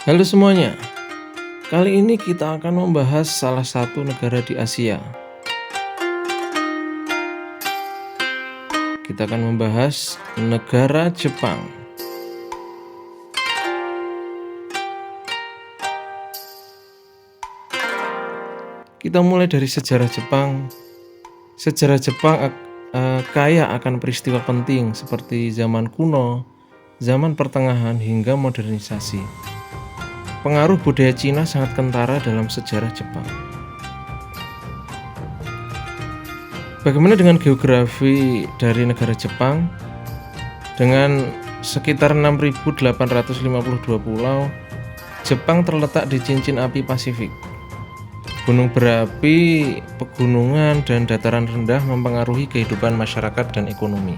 Halo semuanya, kali ini kita akan membahas salah satu negara di Asia. Kita akan membahas negara Jepang. Kita mulai dari sejarah Jepang. Sejarah Jepang kaya akan peristiwa penting seperti zaman kuno, zaman pertengahan hingga modernisasi. Pengaruh budaya Cina sangat kentara dalam sejarah Jepang. Bagaimana dengan geografi dari negara Jepang? Dengan sekitar 6.852 pulau, Jepang terletak di cincin api Pasifik. Gunung berapi, pegunungan, dan dataran rendah mempengaruhi kehidupan masyarakat dan ekonomi.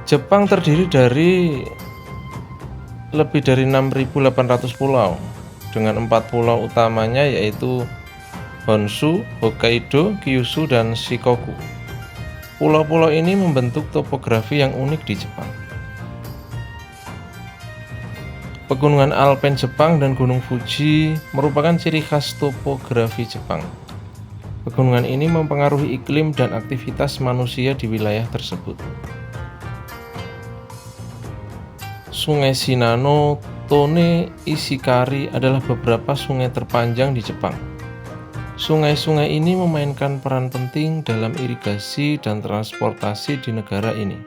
Jepang terdiri dari lebih dari 6.800 pulau, dengan 4 pulau utamanya yaitu Honshu, Hokkaido, Kyushu, dan Shikoku. Pulau-pulau ini membentuk topografi yang unik di Jepang. Pegunungan Alpen Jepang dan Gunung Fuji merupakan ciri khas topografi Jepang. Pegunungan ini mempengaruhi iklim dan aktivitas manusia di wilayah tersebut. Sungai Shinano, Tone, Ishikari adalah beberapa sungai terpanjang di Jepang. Sungai-sungai ini memainkan peran penting dalam irigasi dan transportasi di negara ini.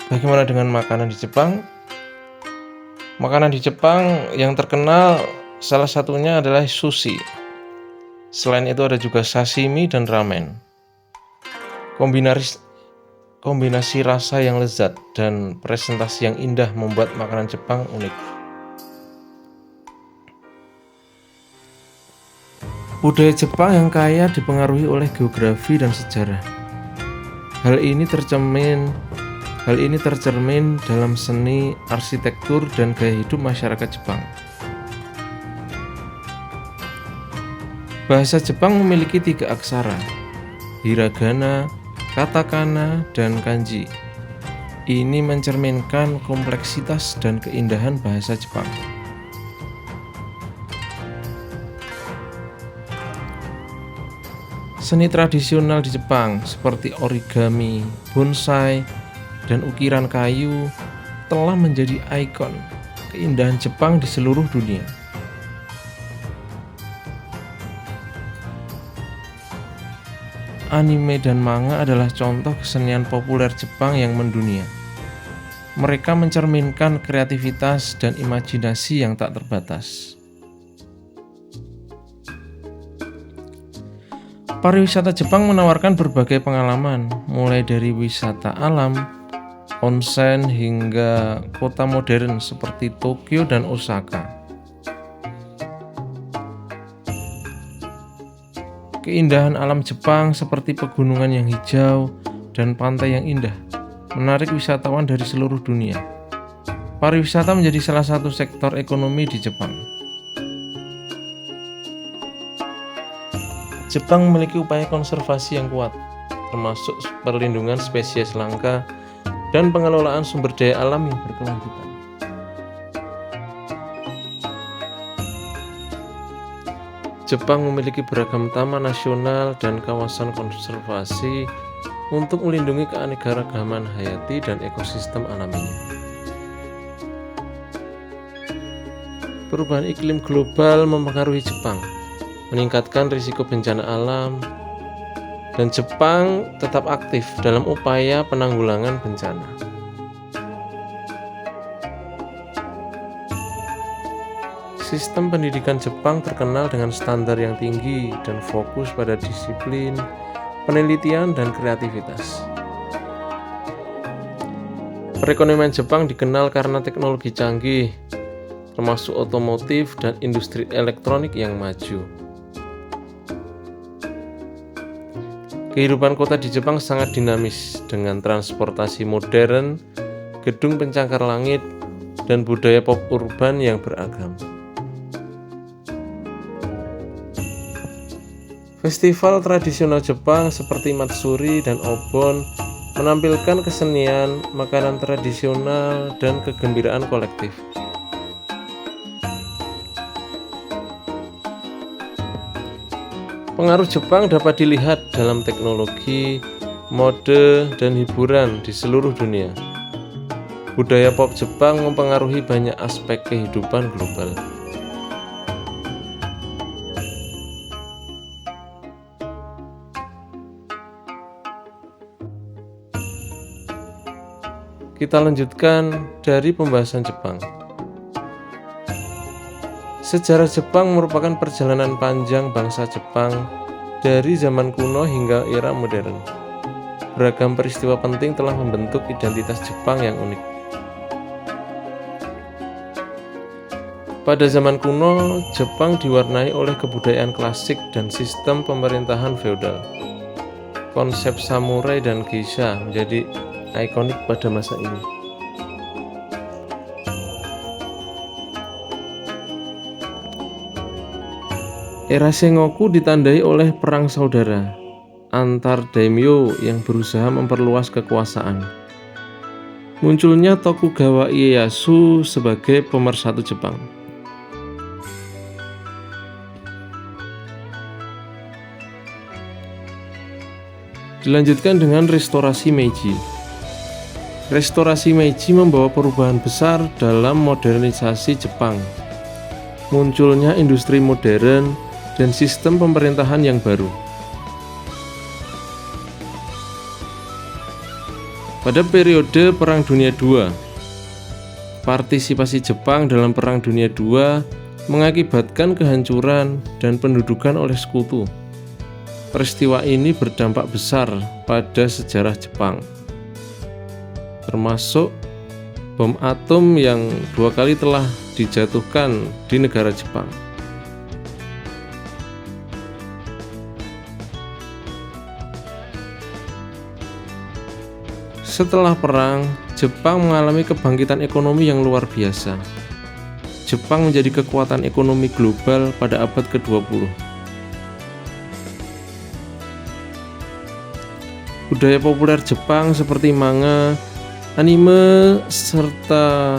Bagaimana dengan makanan di Jepang? Makanan di Jepang yang terkenal salah satunya adalah sushi. Selain itu ada juga sashimi dan ramen. Kombinasi rasa yang lezat dan presentasi yang indah membuat makanan Jepang unik. Budaya Jepang yang kaya dipengaruhi oleh geografi dan sejarah. Hal ini tercermin dalam seni, arsitektur, dan gaya hidup masyarakat Jepang. Bahasa Jepang memiliki 3 aksara, hiragana, katakana, dan kanji. Ini mencerminkan kompleksitas dan keindahan bahasa Jepang. Seni tradisional di Jepang seperti origami, bonsai, dan ukiran kayu telah menjadi ikon keindahan Jepang di seluruh dunia. Anime dan manga adalah contoh kesenian populer Jepang yang mendunia. Mereka mencerminkan kreativitas dan imajinasi yang tak terbatas. Pariwisata Jepang menawarkan berbagai pengalaman, mulai dari wisata alam, onsen, hingga kota modern seperti Tokyo dan Osaka. Keindahan alam Jepang seperti pegunungan yang hijau dan pantai yang indah menarik wisatawan dari seluruh dunia. Pariwisata menjadi salah satu sektor ekonomi di Jepang. Jepang memiliki upaya konservasi yang kuat, termasuk perlindungan spesies langka dan pengelolaan sumber daya alam yang berkelanjutan. Jepang memiliki beragam taman nasional dan kawasan konservasi untuk melindungi keanekaragaman hayati dan ekosistem alaminya. Perubahan iklim global mempengaruhi Jepang, meningkatkan risiko bencana alam, dan Jepang tetap aktif dalam upaya penanggulangan bencana. Sistem pendidikan Jepang terkenal dengan standar yang tinggi dan fokus pada disiplin, penelitian, dan kreativitas. Perekonomian Jepang dikenal karena teknologi canggih, termasuk otomotif dan industri elektronik yang maju. Kehidupan kota di Jepang sangat dinamis dengan transportasi modern, gedung pencakar langit, dan budaya pop urban yang beragam. Festival tradisional Jepang seperti Matsuri dan Obon menampilkan kesenian, makanan tradisional, dan kegembiraan kolektif. Pengaruh Jepang dapat dilihat dalam teknologi, mode, dan hiburan di seluruh dunia. Budaya pop Jepang mempengaruhi banyak aspek kehidupan global. Kita lanjutkan dari pembahasan Jepang. Sejarah Jepang merupakan perjalanan panjang bangsa Jepang dari zaman kuno hingga era modern. Beragam peristiwa penting telah membentuk identitas Jepang yang unik. Pada zaman kuno, Jepang diwarnai oleh kebudayaan klasik dan sistem pemerintahan feodal. Konsep samurai dan geisha menjadi ikonik pada masa ini. Era Sengoku ditandai oleh perang saudara antar daimyo yang berusaha memperluas kekuasaan. Munculnya Tokugawa Ieyasu sebagai pemersatu Jepang. Dilanjutkan dengan restorasi Meiji. Restorasi Meiji membawa perubahan besar dalam modernisasi Jepang. Munculnya industri modern dan sistem pemerintahan yang baru. Pada periode Perang Dunia II, partisipasi Jepang dalam Perang Dunia II mengakibatkan kehancuran dan pendudukan oleh sekutu. Peristiwa ini berdampak besar pada sejarah Jepang, termasuk bom atom yang 2 kali telah dijatuhkan di negara Jepang. Setelah perang, Jepang mengalami kebangkitan ekonomi yang luar biasa. Jepang menjadi kekuatan ekonomi global pada abad ke-20. Budaya populer Jepang seperti manga, anime, serta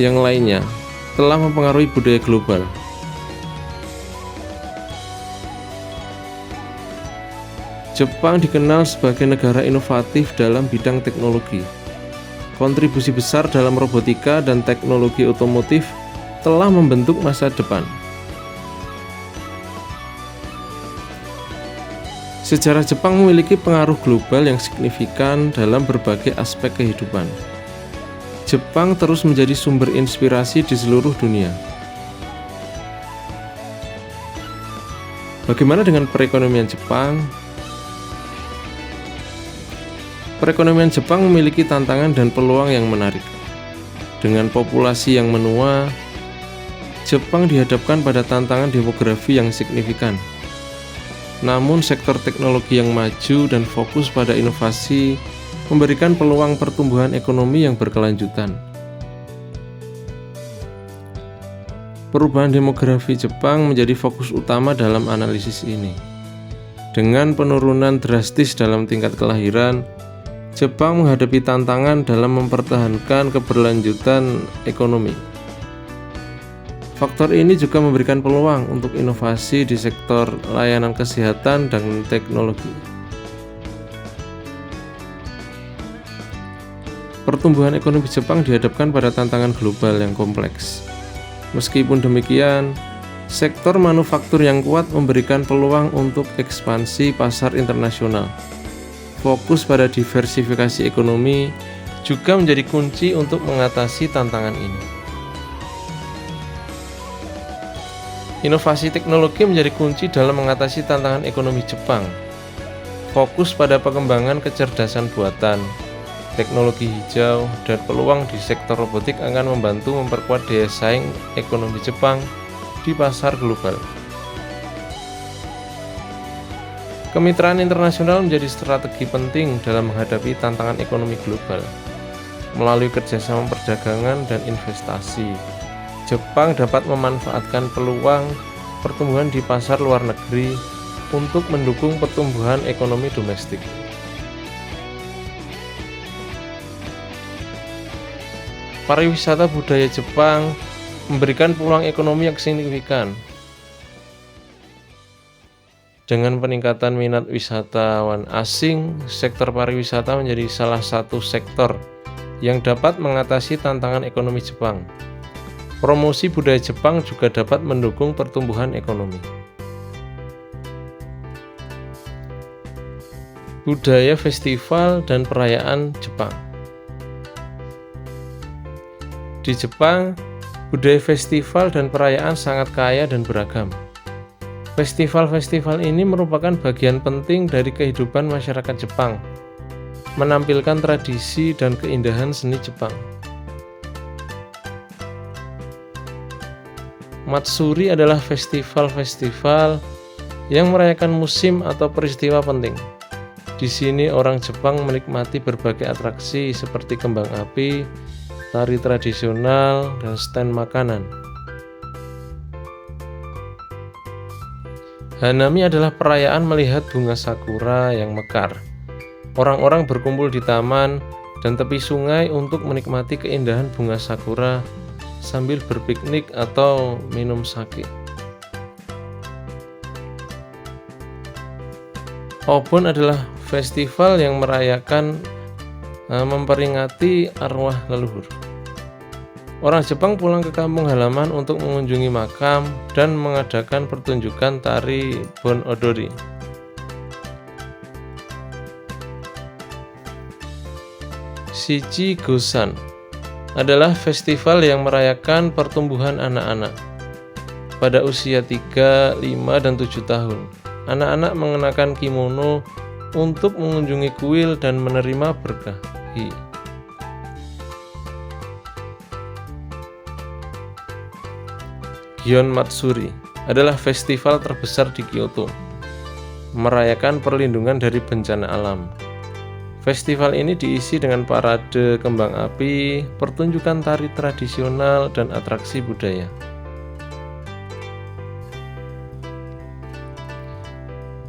yang lainnya telah mempengaruhi budaya global. Jepang dikenal sebagai negara inovatif dalam bidang teknologi. Kontribusi besar dalam robotika dan teknologi otomotif telah membentuk masa depan. Sejarah Jepang memiliki pengaruh global yang signifikan dalam berbagai aspek kehidupan. Jepang terus menjadi sumber inspirasi di seluruh dunia. Bagaimana dengan perekonomian Jepang? Perekonomian Jepang memiliki tantangan dan peluang yang menarik. Dengan populasi yang menua, Jepang dihadapkan pada tantangan demografi yang signifikan. Namun sektor teknologi yang maju dan fokus pada inovasi memberikan peluang pertumbuhan ekonomi yang berkelanjutan. Perubahan demografi Jepang menjadi fokus utama dalam analisis ini. Dengan penurunan drastis dalam tingkat kelahiran, Jepang menghadapi tantangan dalam mempertahankan keberlanjutan ekonomi. Faktor ini juga memberikan peluang untuk inovasi di sektor layanan kesehatan dan teknologi. Pertumbuhan ekonomi Jepang dihadapkan pada tantangan global yang kompleks. Meskipun demikian, sektor manufaktur yang kuat memberikan peluang untuk ekspansi pasar internasional. Fokus pada diversifikasi ekonomi juga menjadi kunci untuk mengatasi tantangan ini. Inovasi teknologi menjadi kunci dalam mengatasi tantangan ekonomi Jepang. Fokus pada pengembangan kecerdasan buatan, teknologi hijau, dan peluang di sektor robotik akan membantu memperkuat daya saing ekonomi Jepang di pasar global. Kemitraan internasional menjadi strategi penting dalam menghadapi tantangan ekonomi global. Melalui kerjasama perdagangan dan investasi, Jepang dapat memanfaatkan peluang pertumbuhan di pasar luar negeri untuk mendukung pertumbuhan ekonomi domestik. Pariwisata budaya Jepang memberikan peluang ekonomi yang signifikan. Dengan peningkatan minat wisatawan asing, sektor pariwisata menjadi salah satu sektor yang dapat mengatasi tantangan ekonomi Jepang. Promosi budaya Jepang juga dapat mendukung pertumbuhan ekonomi. Budaya festival dan perayaan Jepang. Di Jepang, budaya festival dan perayaan sangat kaya dan beragam. Festival-festival ini merupakan bagian penting dari kehidupan masyarakat Jepang, menampilkan tradisi dan keindahan seni Jepang. Matsuri adalah festival-festival yang merayakan musim atau peristiwa penting. Di sini orang Jepang menikmati berbagai atraksi seperti kembang api, tari tradisional, dan stand makanan. Hanami adalah perayaan melihat bunga sakura yang mekar. Orang-orang berkumpul di taman dan tepi sungai untuk menikmati keindahan bunga sakura sambil berpiknik atau minum sake. Obon adalah festival yang merayakan memperingati arwah leluhur. Orang Jepang pulang ke kampung halaman untuk mengunjungi makam dan mengadakan pertunjukan tari Bon Odori. Shichi Go-san adalah festival yang merayakan pertumbuhan anak-anak. Pada usia 3, 5, dan 7 tahun, anak-anak mengenakan kimono untuk mengunjungi kuil dan menerima berkah. Gion Matsuri adalah festival terbesar di Kyoto, merayakan perlindungan dari bencana alam. Festival ini diisi dengan parade kembang api, pertunjukan tari tradisional, dan atraksi budaya.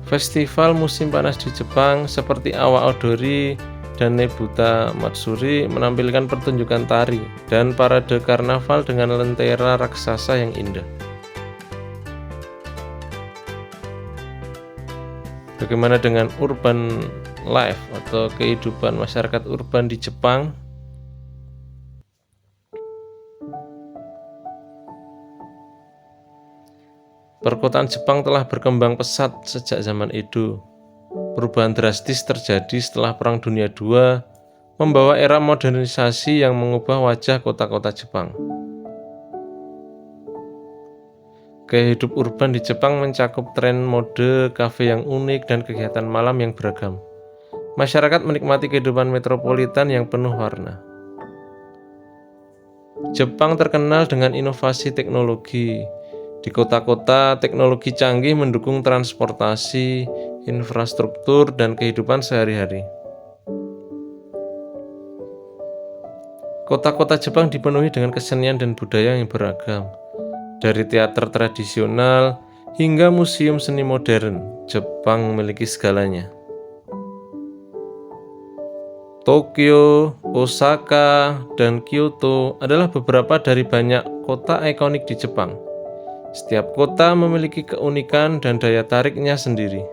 Festival musim panas di Jepang seperti Awa Odori dan Nebuta Matsuri menampilkan pertunjukan tari dan parade karnaval dengan lentera raksasa yang indah. Bagaimana dengan urban life atau kehidupan masyarakat urban di Jepang? Perkotaan Jepang telah berkembang pesat sejak zaman Edo. Perubahan drastis terjadi setelah Perang Dunia II, membawa era modernisasi yang mengubah wajah kota-kota Jepang. Gaya hidup urban di Jepang mencakup tren mode, kafe yang unik, dan kegiatan malam yang beragam. Masyarakat menikmati kehidupan metropolitan yang penuh warna. Jepang terkenal dengan inovasi teknologi. Di kota-kota, teknologi canggih mendukung transportasi, infrastruktur, dan kehidupan sehari-hari. Kota-kota Jepang dipenuhi dengan kesenian dan budaya yang beragam. Dari teater tradisional hingga museum seni modern, Jepang memiliki segalanya. Tokyo, Osaka, dan Kyoto adalah beberapa dari banyak kota ikonik di Jepang. Setiap kota memiliki keunikan dan daya tariknya sendiri.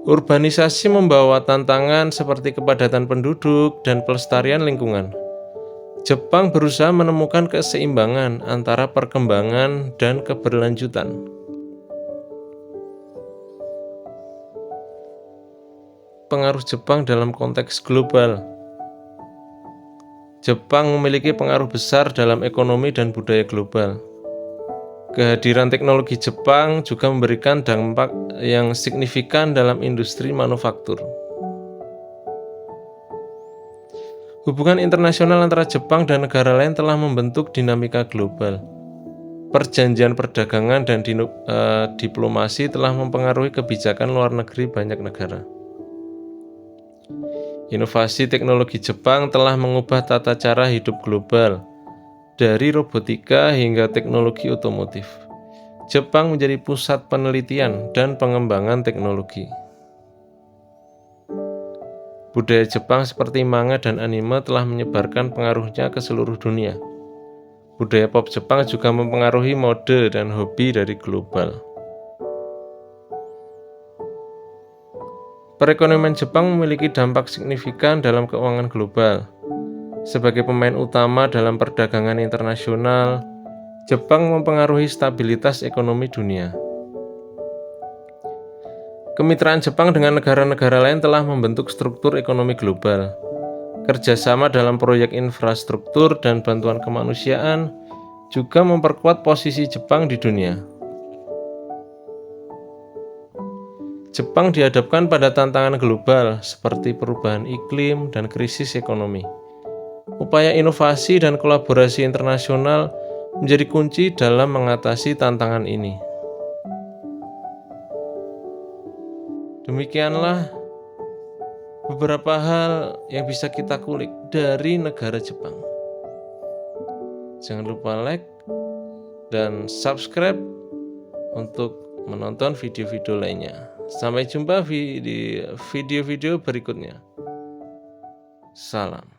Urbanisasi membawa tantangan seperti kepadatan penduduk dan pelestarian lingkungan. Jepang berusaha menemukan keseimbangan antara perkembangan dan keberlanjutan. Pengaruh Jepang dalam konteks global. Jepang memiliki pengaruh besar dalam ekonomi dan budaya global. Kehadiran teknologi Jepang juga memberikan dampak yang signifikan dalam industri manufaktur. Hubungan internasional antara Jepang dan negara lain telah membentuk dinamika global. Perjanjian perdagangan dan diplomasi telah mempengaruhi kebijakan luar negeri banyak negara. Inovasi teknologi Jepang telah mengubah tata cara hidup global, dari robotika hingga teknologi otomotif. Jepang menjadi pusat penelitian dan pengembangan teknologi. Budaya Jepang seperti manga dan anime telah menyebarkan pengaruhnya ke seluruh dunia. Budaya pop Jepang juga mempengaruhi mode dan hobi dari global. Perekonomian Jepang memiliki dampak signifikan dalam keuangan global. Sebagai pemain utama dalam perdagangan internasional, Jepang mempengaruhi stabilitas ekonomi dunia. Kemitraan Jepang dengan negara-negara lain telah membentuk struktur ekonomi global. Kerjasama dalam proyek infrastruktur dan bantuan kemanusiaan juga memperkuat posisi Jepang di dunia. Jepang dihadapkan pada tantangan global seperti perubahan iklim dan krisis ekonomi. Upaya inovasi dan kolaborasi internasional menjadi kunci dalam mengatasi tantangan ini. Demikianlah beberapa hal yang bisa kita kulik dari negara Jepang. Jangan lupa like dan subscribe untuk menonton video-video lainnya. Sampai jumpa di video-video berikutnya. Salam.